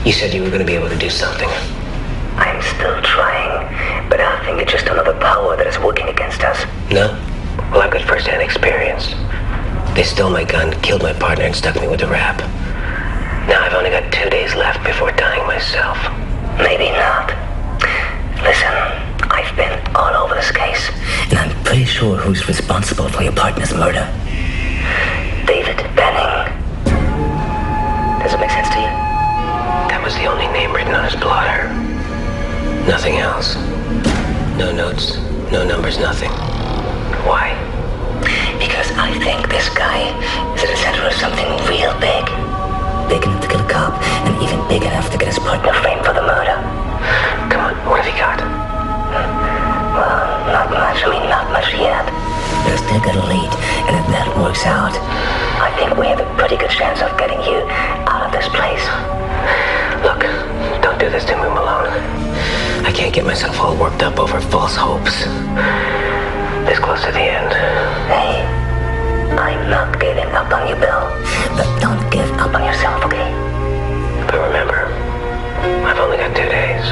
You said you were going to be able to do something. I'm still trying, but I think it's just another power that is working against us. No? Well, I've got first-hand experience. They stole my gun, killed my partner, and stuck me with a rap. Now I've only got 2 days left before dying myself. Maybe not. Listen, I've been all over this case, and I'm pretty sure who's responsible for your partner's murder. David Benning. Does it make sense to you? That was the only name written on his blotter. Nothing else. No notes, no numbers, nothing. Why? Because I think this guy is at the center of something real big. Big enough to kill a cop, and even big enough to get his partner framed for the murder. Come on, what have you got? Well, not much. I mean, not much yet. But I still got a lead, and if that works out, I think we have a pretty good chance of getting you out of this place. Look, don't do this to me, Malone. I can't get myself all worked up over false hopes. This close to the end. Hey, I'm not giving up on you, Bill. But don't give up on yourself, okay? But remember, I've only got 2 days.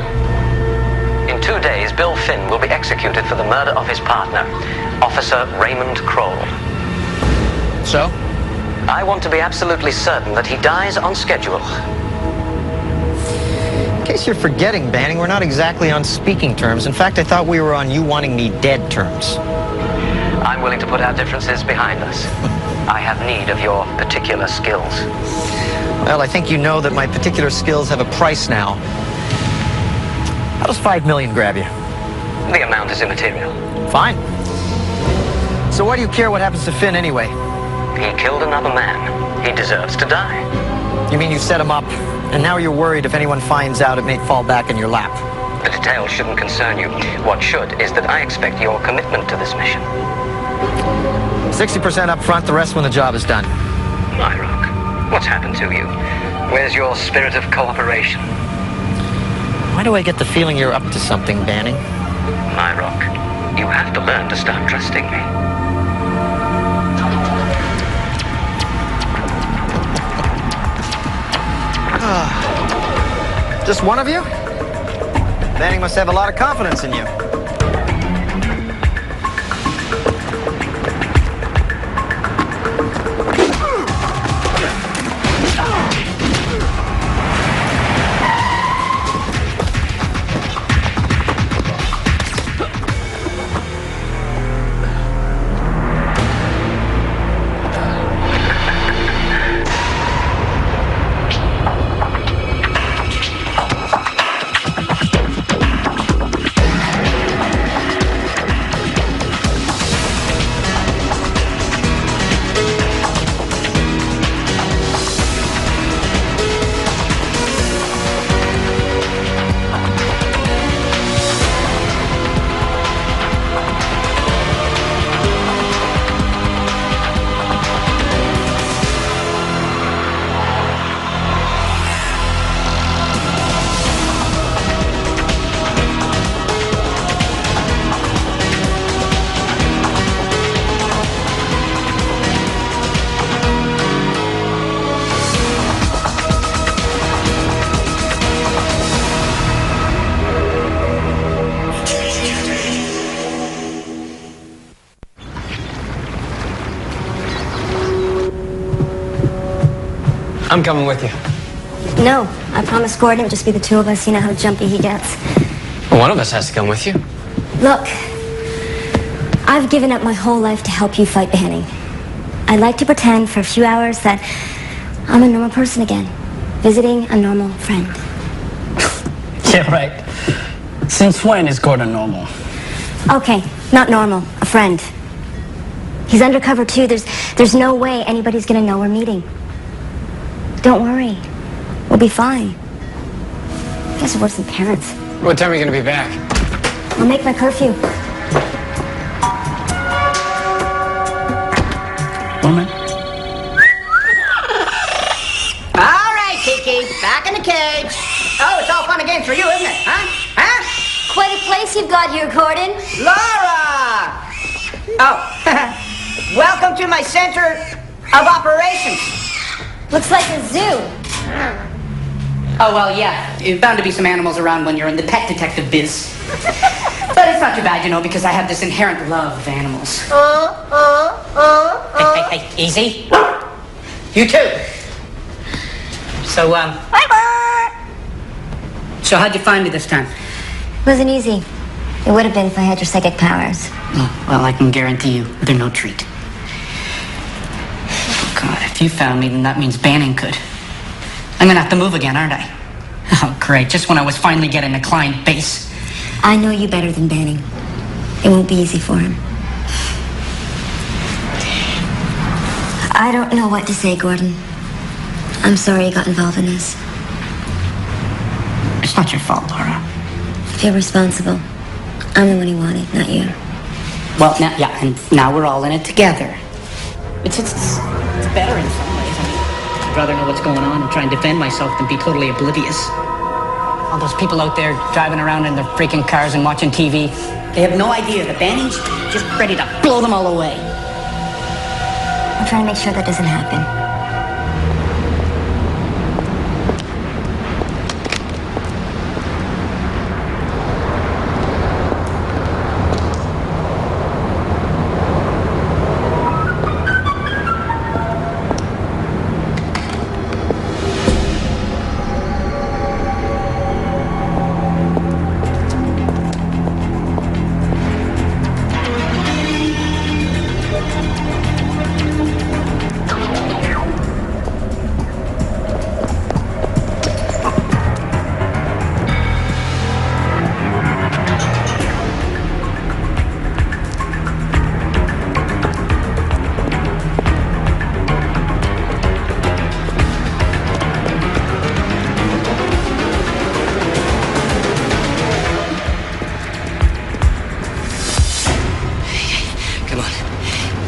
In 2 days, Bill Finn will be executed for the murder of his partner, Officer Raymond Kroll. So? I want to be absolutely certain that he dies on schedule. In case you're forgetting, Banning, we're not exactly on speaking terms. In fact, I thought we were on you wanting me dead terms. I'm willing to put our differences behind us. I have need of your particular skills. Well, I think you know that my particular skills have a price now. How does 5 million grab you? The amount is immaterial. Fine. So why do you care what happens to Finn anyway? He killed another man. He deserves to die. You mean you set him up, and now you're worried if anyone finds out it may fall back in your lap? The details shouldn't concern you. What should is that I expect your commitment to this mission. 60% up front, the rest when the job is done. My rock, what's happened to you? Where's your spirit of cooperation? Why do I get the feeling you're up to something, Banning? My rock, you have to learn to start trusting me. Just one of you? Banning must have a lot of confidence in you. I'm coming with you. No, I promised Gordon it would just be the two of us. You know how jumpy he gets. Well, one of us has to come with you. Look, I've given up my whole life to help you fight Banning. I'd like to pretend for a few hours that I'm a normal person again, visiting a normal friend. Yeah, right. Since when is Gordon normal? Okay, not normal, a friend. He's undercover too. There's no way anybody's gonna know we're meeting. Don't worry. We'll be fine. I guess it worse than parents. What time are you going to be back? I'll make my curfew. Woman? All right, Kiki. Back in the cage. Oh, it's all fun and games for you, isn't it? Huh? Quite a place you've got here, Gordon. Laura! Oh, welcome to my center of operations. Looks like a zoo. Oh, well, yeah. There's bound to be some animals around when you're in the pet detective biz. But it's not too bad, you know, because I have this inherent love of animals. Hey, easy. You too. So, So how'd you find me this time? It wasn't easy. It would have been if I had your psychic powers. Oh, well, I can guarantee you they're no treat. Oh, God, if you found me, then that means Banning could. I'm gonna have to move again, aren't I? Oh, great. Just when I was finally getting a client base. I know you better than Banning. It won't be easy for him. I don't know what to say, Gordon. I'm sorry you got involved in this. It's not your fault, Laura. You're responsible. I'm the one he wanted, not you. Well, and now we're all in it together. It's better in some ways. I mean, I'd rather know what's going on and try and defend myself than be totally oblivious. All those people out there driving around in their freaking cars and watching TV. They have no idea that Banning's just ready to blow them all away. I'm trying to make sure that doesn't happen.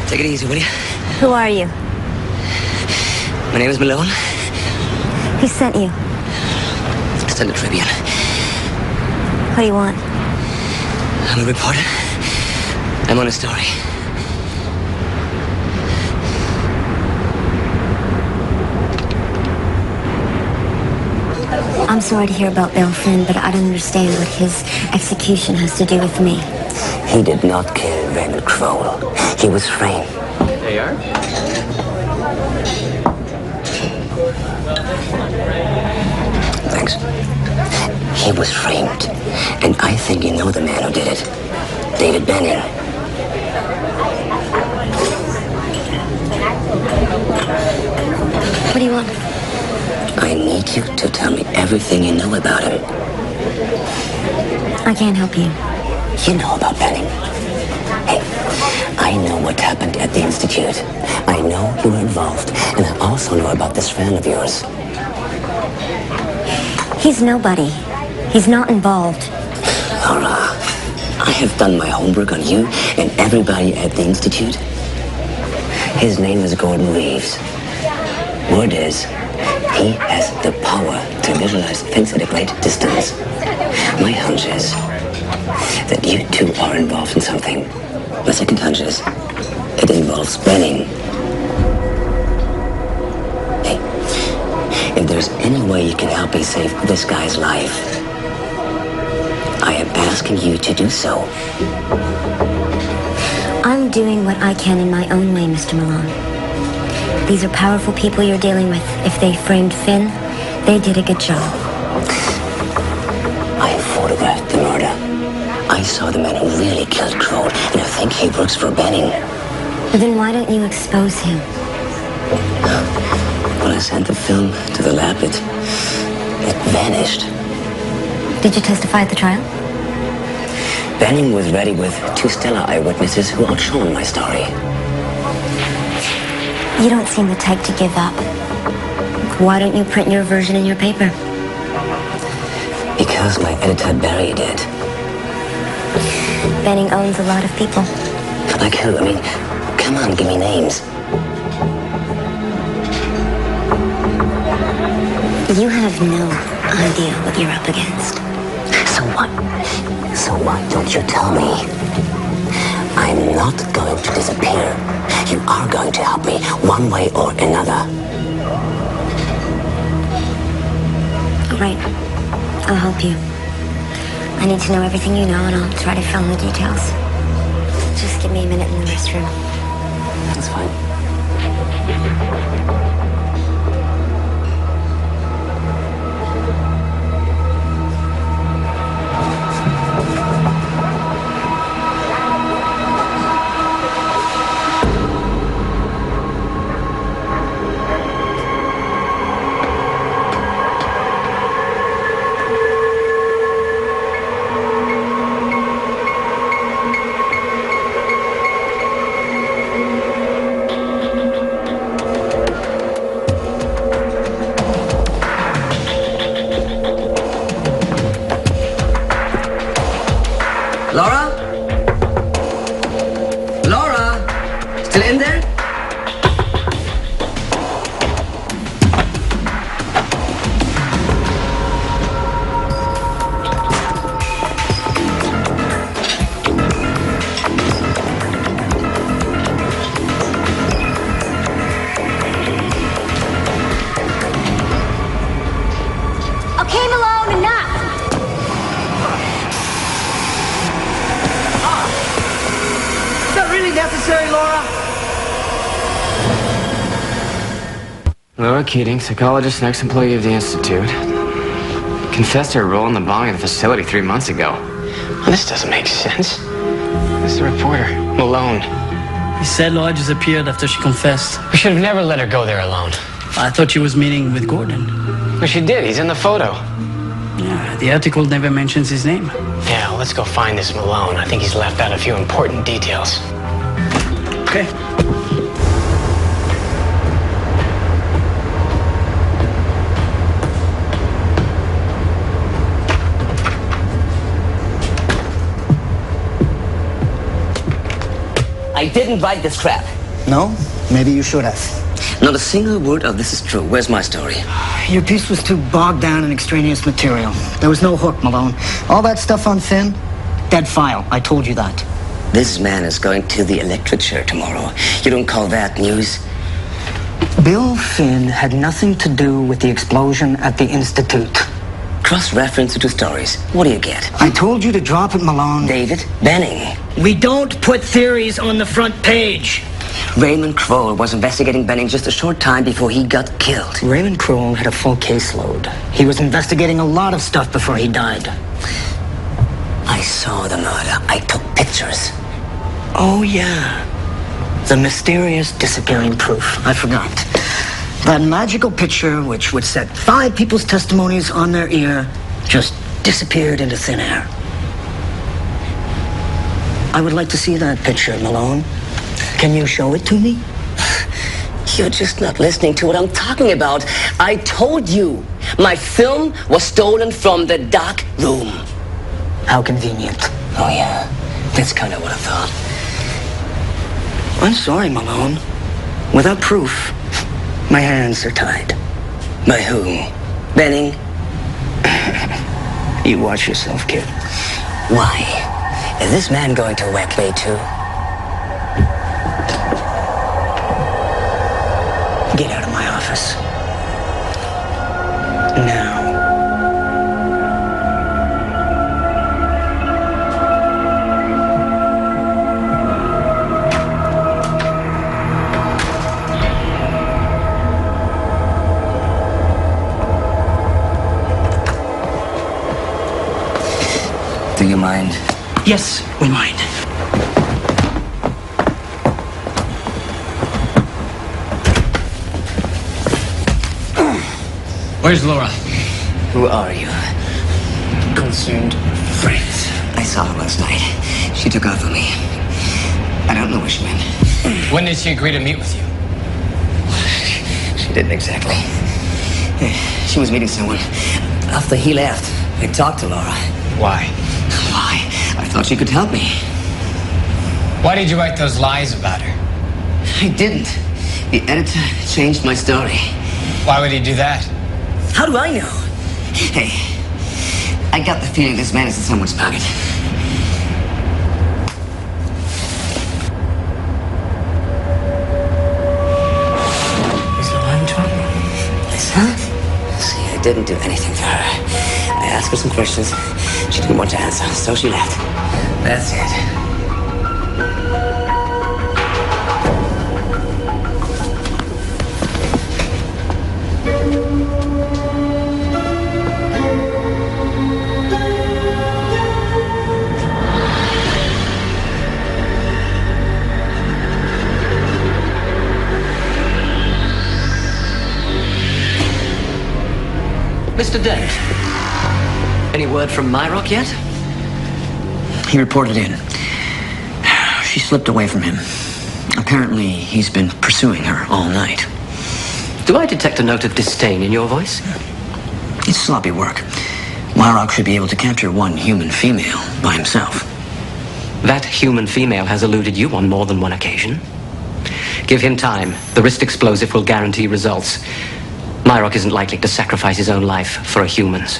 Take it easy, will you? Who are you? My name is Malone. Who sent you? It's in the Tribune. What do you want? I'm a reporter. I'm on a story. I'm sorry to hear about Bill Finn, but I don't understand what his execution has to do with me. He did not kill Raymond Crowell. He was framed. There you are. Thanks. He was framed. And I think you know the man who did it. David Banning. What do you want? I need you to tell me everything you know about him. I can't help you. You know about Banning. Hey, I know what happened at the Institute. I know you were involved, and I also know about this friend of yours. He's nobody. He's not involved. Laura, I have done my homework on you and everybody at the Institute. His name is Gordon Reeves. Word is, he has the power to visualize things at a great distance. My hunch is that you two are involved in something. My second hunch is it involves Banning. Hey, if there's any way you can help me save this guy's life, I am asking you to do so. I'm doing what I can in my own way, Mr. Malone. These are powerful people you're dealing with. If they framed Finn, they did a good job. I photographed the murder. I saw the man who really killed Crowell, and I think he works for Banning. Then why don't you expose him? When I sent the film to the lab, it vanished. Did you testify at the trial? Banning was ready with 2 stellar eyewitnesses who outshone my story. You don't seem the type to give up. Why don't you print your version in your paper? Because my editor buried it. Banning owns a lot of people. Like who? I mean, come on, give me names. You have no idea what you're up against. So what? So why don't you tell me? I'm not going to disappear. You are going to help me one way or another. Great. I'll help you. I need to know everything you know, and I'll try to fill in the details. Just give me a minute in the restroom. That's fine. Laura? Laura? Still in there? Okay, Malone, enough! Is that really necessary, Laura? Laura Keating, psychologist and ex-employee of the Institute, confessed her role in the bombing of the facility 3 months ago. Well, this doesn't make sense. Who's the reporter? Malone. He said Laura disappeared after she confessed. We should have never let her go there alone. I thought she was meeting with Gordon. But she did. He's in the photo. Yeah, the article never mentions his name. Yeah, well, let's go find this Malone. I think he's left out a few important details. Okay. I didn't write this crap. No? Maybe you should have. Not a single word of this is true. Where's my story? Your piece was too bogged down in extraneous material. There was no hook, Malone. All that stuff on Finn, dead file. I told you that. This man is going to the electric chair tomorrow. You don't call that news? Bill Finn had nothing to do with the explosion at the Institute. Cross-reference the two stories. What do you get? I told you to drop it, Malone. David Benning. We don't put theories on the front page. Raymond Kroll was investigating Benning just a short time before he got killed. Raymond Kroll had a full caseload. He was investigating a lot of stuff before he died. I saw the murder. I took pictures. Oh, yeah. The mysterious disappearing proof. I forgot. That magical picture, which would set 5 people's testimonies on their ear, just disappeared into thin air. I would like to see that picture, Malone. Can you show it to me? You're just not listening to what I'm talking about. I told you. My film was stolen from the dark room. How convenient. Oh, yeah. That's kind of what I thought. I'm sorry, Malone. Without proof, my hands are tied. By whom? Benning? You watch yourself, kid. Why? Is this man going to whack me too? Get out of my office. Now. Do you mind? Yes, we mind. Where's Laura? Who are you? Concerned friends. I saw her last night. She took off on me. I don't know where she went. When did she agree to meet with you? She didn't exactly. She was meeting someone. After he left, I talked to Laura. Why? Why? I thought she could help me. Why did you write those lies about her? I didn't. The editor changed my story. Why would he do that? How do I know? Hey, I got the feeling this man is in someone's pocket. Is Laura in trouble? Listen. See, I didn't do anything to her. I asked her some questions. She didn't want to answer, so she left. That's it. Mr. Dent, any word from Myrock yet? He reported in. She slipped away from him. Apparently, he's been pursuing her all night. Do I detect a note of disdain in your voice? It's sloppy work. Myrock should be able to capture one human female by himself. That human female has eluded you on more than one occasion. Give him time. The wrist explosive will guarantee results. Myrock isn't likely to sacrifice his own life for a human's.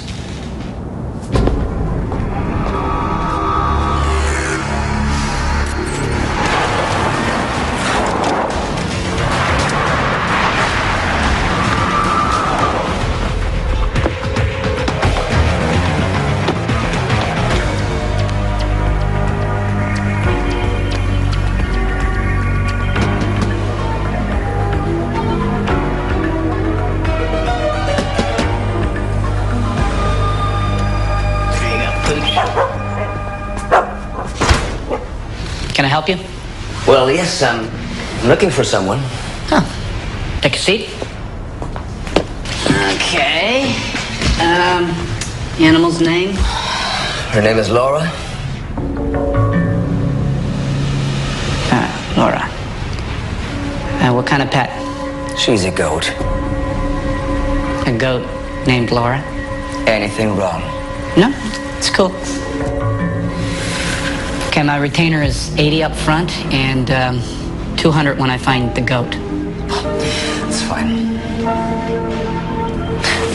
Can I help you? Well, yes, I'm looking for someone. Huh. Take a seat. Okay. Animal's name? Her name is Laura. Laura. What kind of pet? She's a goat. A goat named Laura? Anything wrong? No, it's cool. Okay, my retainer is 80 up front and 200 when I find the goat. That's fine.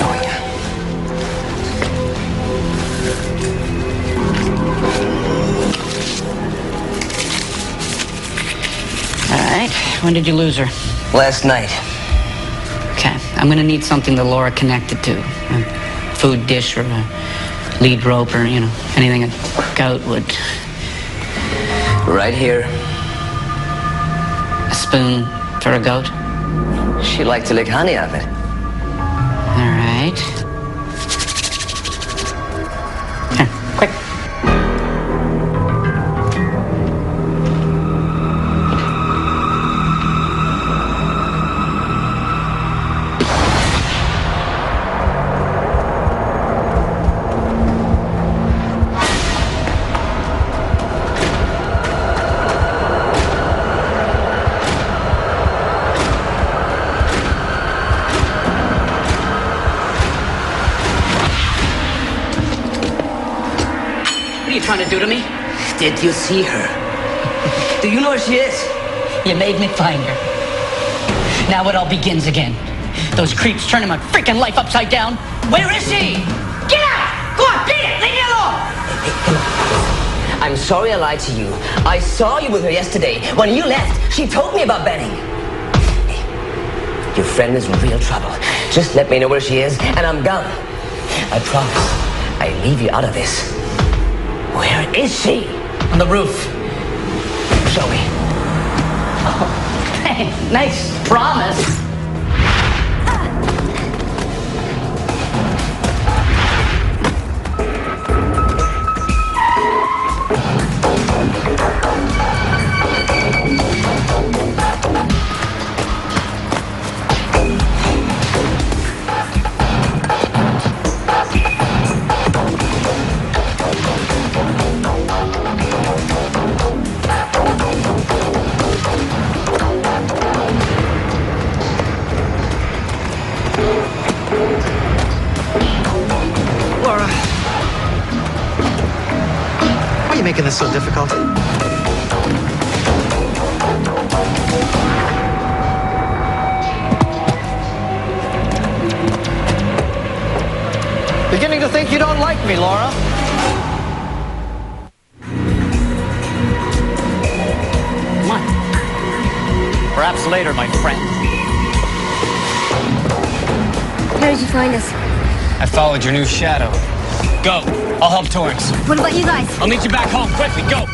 Oh, yeah. All right, when did you lose her? Last night. Okay, I'm gonna need something that Laura connected to. A food dish or a lead rope or, you know, anything a goat would. Right here. A spoon for a goat? She'd like to lick honey out of it. All right. Here, quick. What are you trying to do to me? Did you see her? Do you know where she is? You made me find her. Now it all begins again. Those creeps turning my freaking life upside down. Where is she? Get out! Go on, beat it! Leave me alone! I'm sorry I lied to you. I saw you with her yesterday. When you left, she told me about Benning. Hey, your friend is in real trouble. Just let me know where she is, and I'm gone. I promise. I leave you out of this. Where is she? On the roof. Show me. Oh, hey, nice promise. Why are you making this so difficult? Beginning to think you don't like me, Laura. Come on. Perhaps later, my friend. How did you find us? I followed your new shadow. Go. I'll help Torrance. What about you guys? I'll meet you back home. Quickly, go.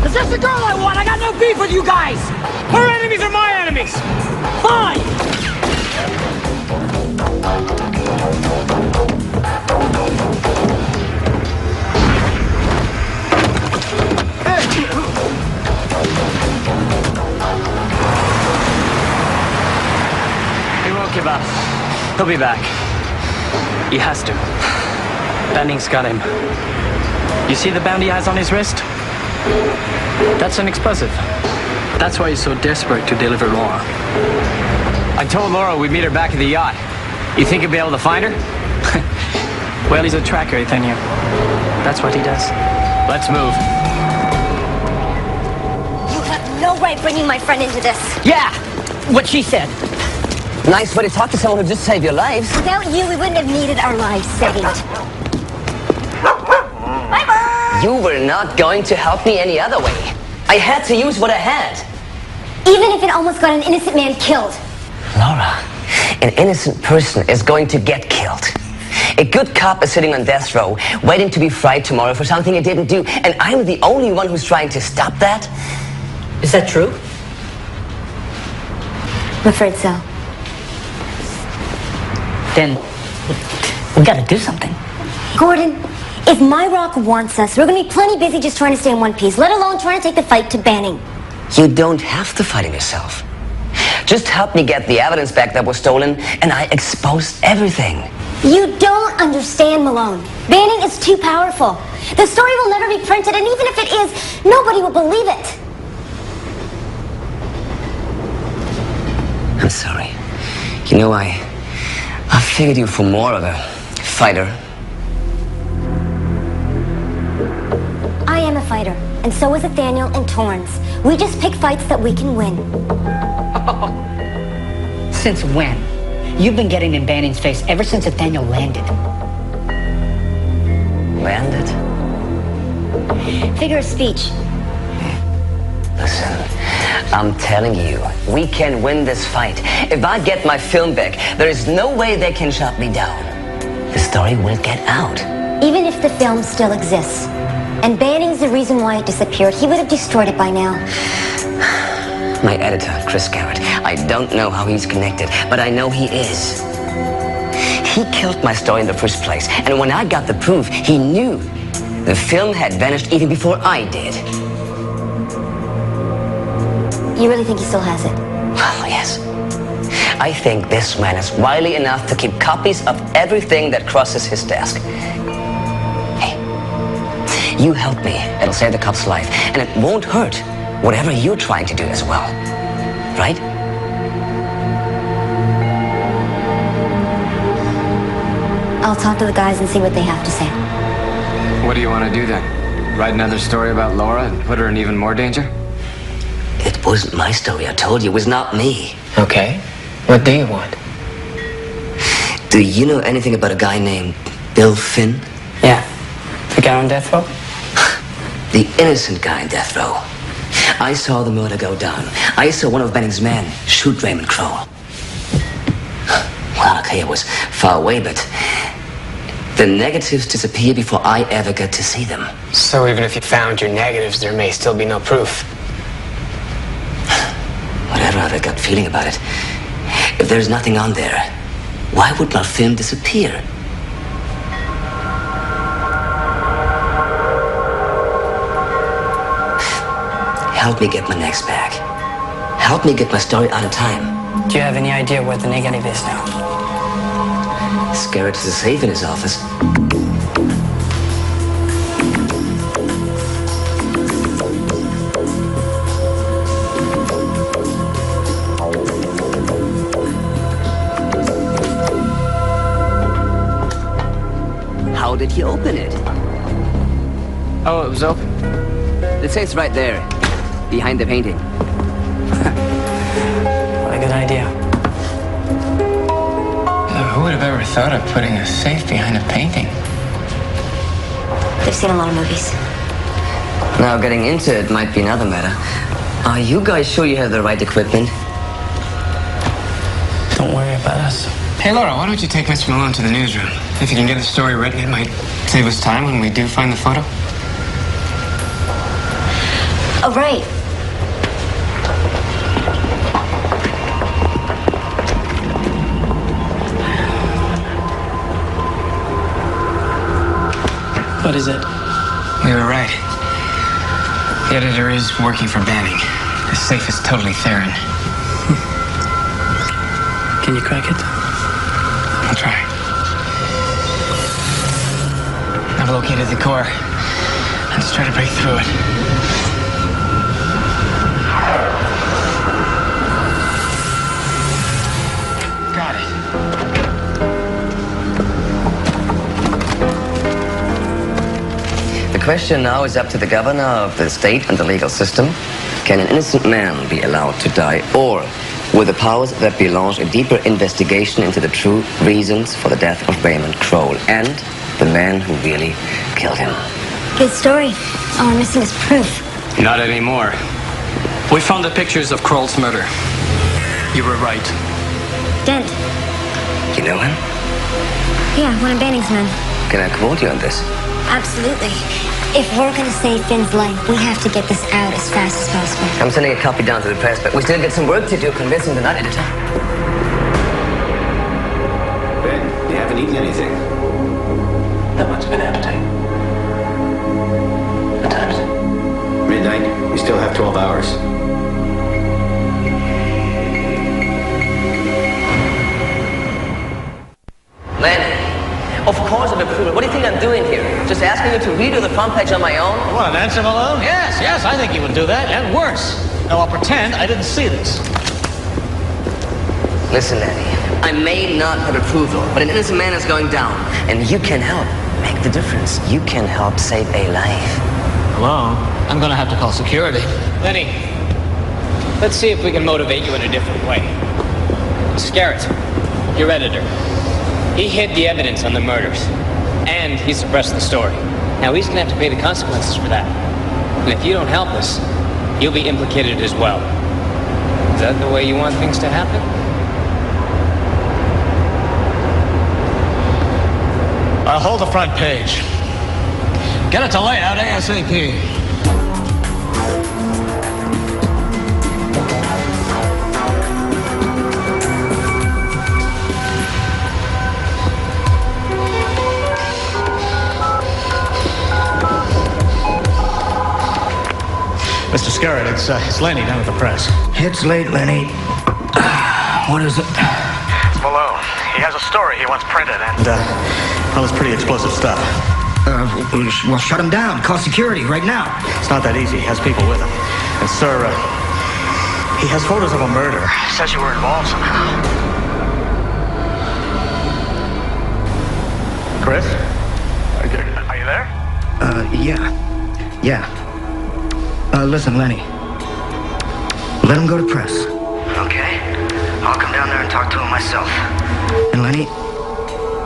Is this the girl I want? I got no beef with you guys! Her enemies are my enemies. Fine! He won't give up. He'll be back. He has to. Banning's got him. You see the band he has on his wrist? That's an explosive. That's why he's so desperate to deliver Laura. I told Laura we'd meet her back at the yacht. You think you'll be able to find her? Well, he's a tracker, Ethan. That's what he does. Let's move. You have no right bringing my friend into this. Yeah, what she said. Nice way to talk to someone who just saved your lives. Without you, we wouldn't have needed our lives saved. You were not going to help me any other way. I had to use what I had. Even if it almost got an innocent man killed. Laura, an innocent person is going to get killed. A good cop is sitting on death row, waiting to be fried tomorrow for something he didn't do, and I'm the only one who's trying to stop that? Is that true? I'm afraid so. Then we gotta do something. Gordon, if My Rock wants us, we're gonna be plenty busy just trying to stay in one piece, let alone trying to take the fight to Banning. You don't have to fight him yourself. Just help me get the evidence back that was stolen, and I expose everything. You don't understand, Malone. Banning is too powerful. The story will never be printed, and even if it is, nobody will believe it. I'm sorry. You know, I figured you for more of a fighter. I am a fighter, and so is Nathaniel and Torrance. We just pick fights that we can win. Since when? You've been getting in Banning's face ever since Nathaniel landed. Landed? Figure of speech. Listen, I'm telling you, we can win this fight. If I get my film back, there is no way they can shut me down. The story will get out. Even if the film still exists, and Banning's the reason why it disappeared, he would have destroyed it by now. My editor, Chris Garrett, I don't know how he's connected, but I know he is. He killed my story in the first place, and when I got the proof, he knew the film had vanished even before I did. You really think he still has it? Well, yes. I think this man is wily enough to keep copies of everything that crosses his desk. Hey, you help me. It'll save the cop's life, and it won't hurt whatever you're trying to do as well. Right? I'll talk to the guys and see what they have to say. What do you want to do then? Write another story about Laura and put her in even more danger? It wasn't my story, I told you. It was not me. Okay. What do you want? Do you know anything about a guy named Bill Finn? Yeah. The guy on death row? The innocent guy in death row. I saw the murder go down. I saw one of Benning's men shoot Raymond Kroll. Well, okay, it was far away, but the negatives disappeared before I ever got to see them. So even if you found your negatives, there may still be no proof. Whatever I have a gut feeling about it. If there's nothing on there, why would my film disappear? Help me get my next back. Help me get my story out of time. Do you have any idea where the negative is now? Scarrett has a safe in his office. How did he open it? Oh, it was open. It says right there. behind the painting. What a good idea. Who would have ever thought of putting a safe behind a painting? They've seen a lot of movies. Now, getting into it might be another matter. Are you guys sure you have the right equipment? Don't worry about us. Hey, Laura, why don't you take Mr. Malone to the newsroom? If you can get the story written, it might save us time when we do find the photo. Oh, right. What is it? We were right. The editor is working for Banning. The safe is totally Theron. Can you crack it? I'll try. I've located the core. Let's try to break through it. Got it. The question now is up to the governor of the state and the legal system. Can an innocent man be allowed to die, or will the powers that belong a deeper investigation into the true reasons for the death of Raymond Kroll and the man who really killed him? Good story. All we're missing is proof. Not anymore. We found the pictures of Kroll's murder. You were right. Dent. You know him? Yeah, one of Banning's men. Can I quote you on this? Absolutely. If we're gonna save Finn's life, we have to get this out as fast as possible. I'm sending a copy down to the press, but we still get some work to do convincing the night editor. Ben, you haven't eaten anything. Not much of an appetite. What time is it? Midnight. You still have 12 hours. Len, of course I've approved it. What do you think I'm doing here? Just asking you to redo the front page on my own? You want an answer, Malone? Yes, I think you would do that, and worse. Now, I'll pretend I didn't see this. Listen, Lanny, I may not have approval, but an innocent man is going down, and you can help make the difference. You can help save a life. Hello? I'm gonna have to call security. Lenny, let's see if we can motivate you in a different way. Scarrett, your editor. He hid the evidence on the murders, and he suppressed the story. Now he's gonna have to pay the consequences for that. And if you don't help us, you'll be implicated as well. Is that the way you want things to happen? I'll hold the front page. Get it to layout ASAP. Mr. Scarrett, it's Lenny down at the press. It's late, Lenny. What is it? It's Malone. He has a story he wants printed, and, well, it's pretty explosive stuff. Well, shut him down. Call security right now. It's not that easy. He has people with him. And, sir, he has photos of a murder. He says you were involved somehow. Chris? Are you there? Yeah. Listen, Lenny. Let him go to press. Okay. I'll come down there and talk to him myself. And Lenny,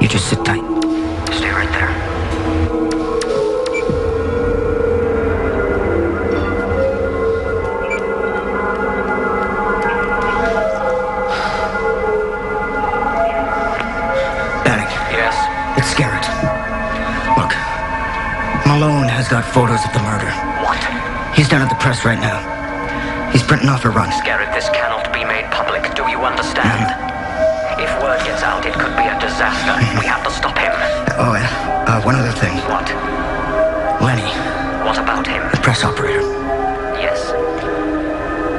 you just sit tight. Stay right there. Banning. Yes? It's Scarrett. Look, Malone has got photos of the murder. What? He's down at the press right now. He's printing off a run. Scarrett, this cannot be made public. Do you understand? If word gets out, it could be a disaster. We have to stop him. One other thing. What? Lenny. What about him? The press operator. Yes.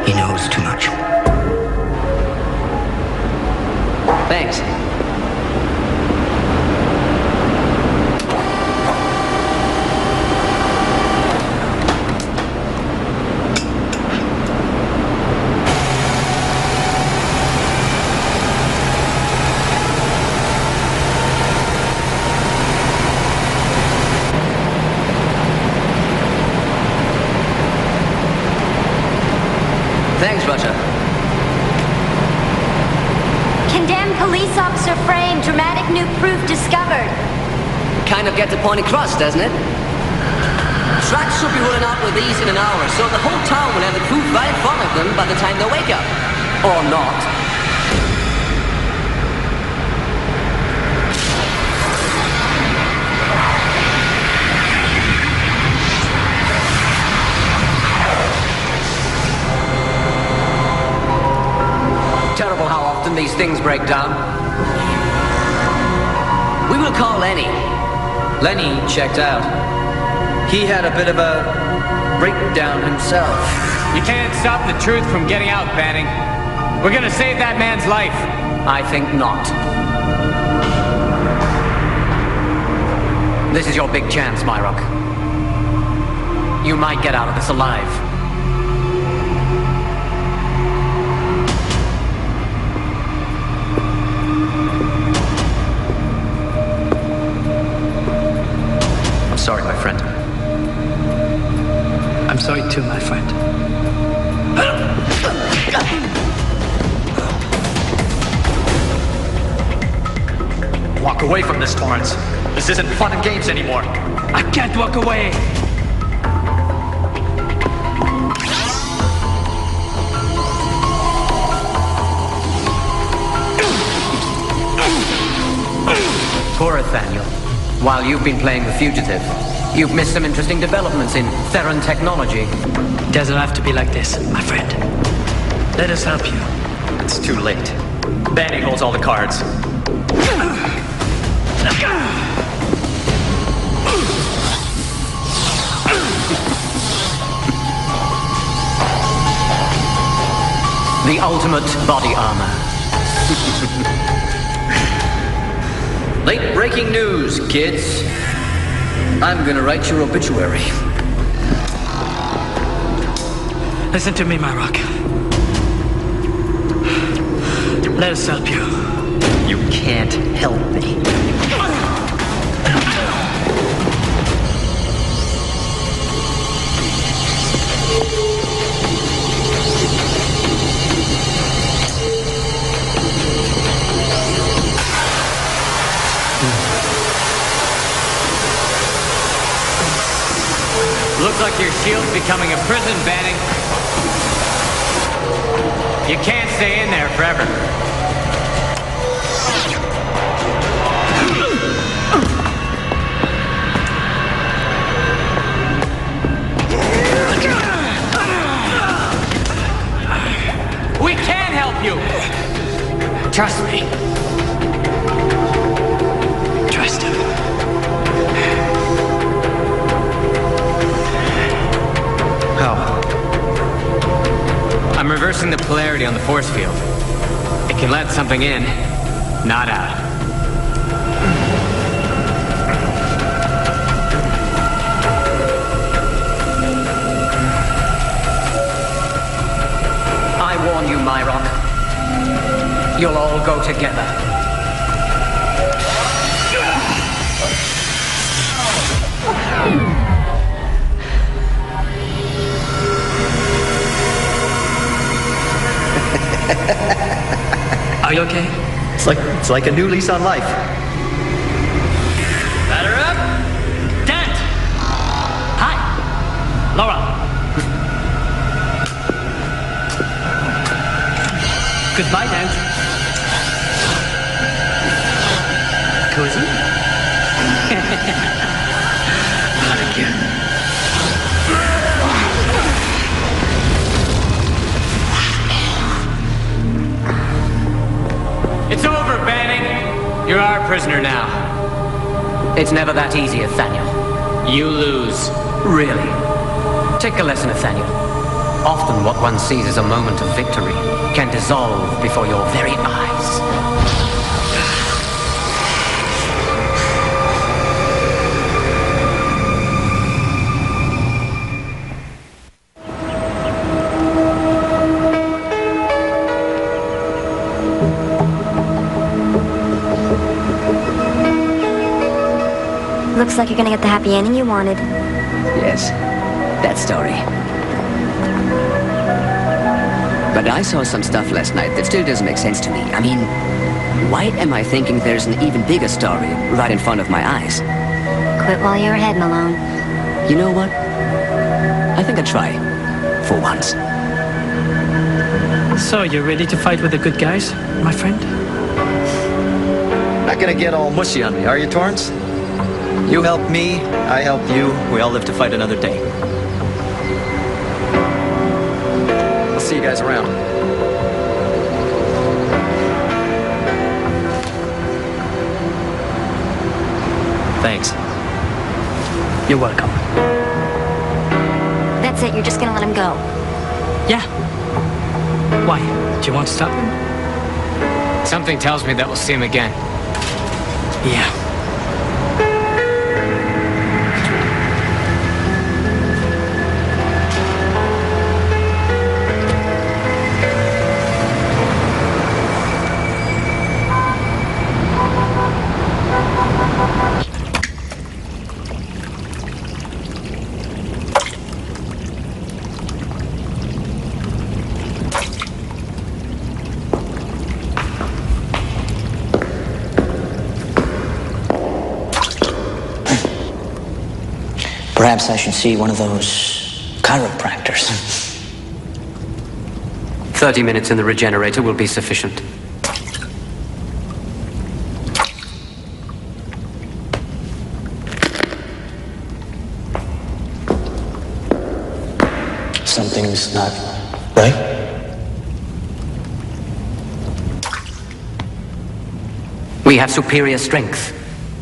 He knows too much. Thanks. Thanks, Russia. Condemned police officer framed. Dramatic new proof discovered. Kind of get the point across, doesn't it? Tracks should be running out with these in an hour, so the whole town will have the proof right in front of them by the time they wake up. Or not. Terrible how often these things break down. We will call Lenny. Lenny checked out. He had a bit of a breakdown himself. You can't stop the truth from getting out, Banning. We're gonna save that man's life. I think not. This is your big chance, Myrock. You might get out of this alive. I'm sorry, my friend. I'm sorry too, my friend. Walk away from this, Torrance. This isn't fun and games anymore. I can't walk away. Poor Nathaniel. While you've been playing the fugitive, you've missed some interesting developments in Theron technology. It doesn't have to be like this, my friend. Let us help you. It's too late. Banning holds all the cards. The ultimate body armor. Late breaking news, kids. I'm gonna write your obituary. Listen to me, my rock. Let us help you. You can't help me. Looks like your shield's becoming a prison, Banning. You can't stay in there forever. We can help you. Trust me. Trust him. How? I'm reversing the polarity on the force field. It can let something in, not out. I warn you, Myrock. You'll all go together. Are you okay? It's like a new lease on life. Batter up. Dent. Hi. Laura. Goodbye, Dent. Cozy? Not again. It's over, Banning. You're our prisoner now. It's never that easy, Nathaniel. You lose. Really? Take a lesson, Nathaniel. Often what one sees as a moment of victory can dissolve before your very eyes. Looks like you're gonna get the happy ending you wanted. Yes, that story. But I saw some stuff last night that still doesn't make sense to me. I mean, why am I thinking there's an even bigger story right in front of my eyes? Quit while you're ahead, Malone. You know what? I think I'll try. For once. So, you're ready to fight with the good guys, my friend? Not gonna get all mushy on me, are you, Torrance? You help me, I help you. We all live to fight another day. I'll see you guys around. Thanks. You're welcome. That's it, you're just gonna let him go. Yeah. Why? Do you want to stop him? Something tells me that we'll see him again. Yeah. Perhaps I should see one of those chiropractors. 30 minutes in the regenerator will be sufficient. Something's not right. We have superior strength.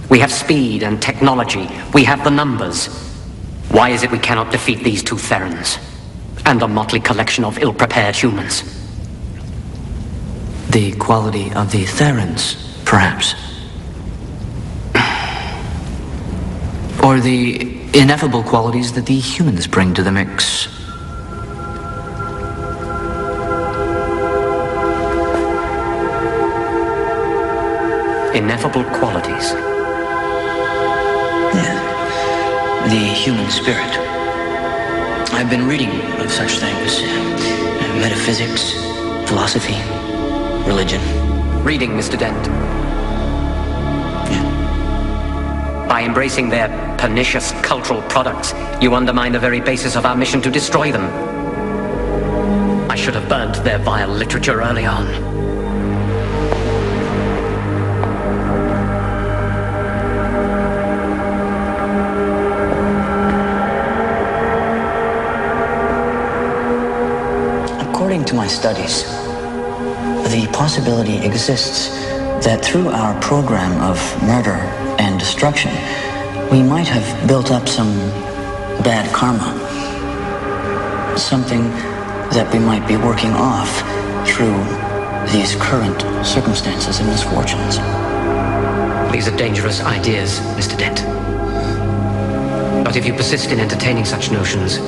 We have speed and technology. We have the numbers. Why is it we cannot defeat these two Therans? And a motley collection of ill-prepared humans? The quality of the Therans, perhaps. Or the ineffable qualities that the humans bring to the mix. Ineffable qualities. The human spirit. I've been reading of such things. Metaphysics, philosophy, religion. Reading, Mr. Dent. By embracing their pernicious cultural products, you undermine the very basis of our mission to destroy them. I should have burnt their vile literature early on. According to my studies, the possibility exists that through our program of murder and destruction, we might have built up some bad karma. Something that we might be working off through these current circumstances and misfortunes. These are dangerous ideas, Mr. Dent. But if you persist in entertaining such notions,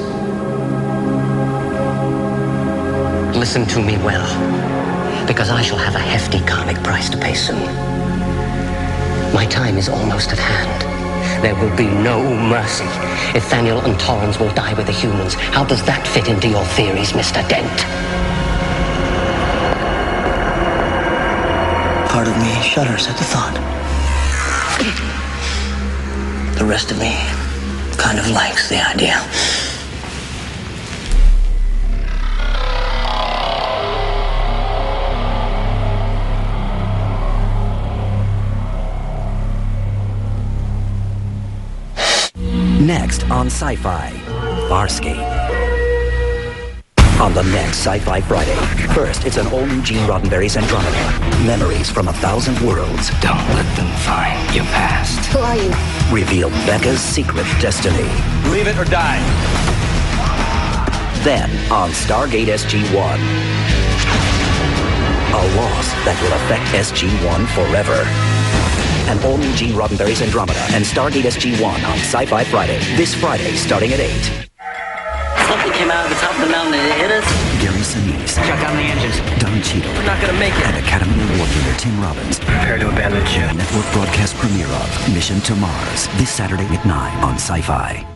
listen to me well, because I shall have a hefty karmic price to pay soon. My time is almost at hand. There will be no mercy. Nathaniel and Torrance will die with the humans. How does that fit into your theories, Mr. Dent? Part of me shudders at the thought. The rest of me kind of likes the idea. Next on Sci-Fi, Farscape. On the next Sci-Fi Friday. First, it's an all-new Gene Roddenberry's Andromeda. Memories from 1,000 worlds. Don't let them find your past. Who are you? Reveal Becca's secret destiny. Leave it or die. Then, on Stargate SG-1. A loss that will affect SG-1 forever. An all-new Gene Roddenberry's Andromeda and Stargate SG-1 on Sci-Fi Friday. This Friday, starting at 8. Something came out of the top of the mountain and it hit us. Gary Sinise. Shut down the engines. Don Cheadle. We're not gonna make it. And Academy Award winner Tim Robbins. Prepare to abandon ship. Network broadcast premiere of Mission to Mars. This Saturday at 9 on Sci-Fi.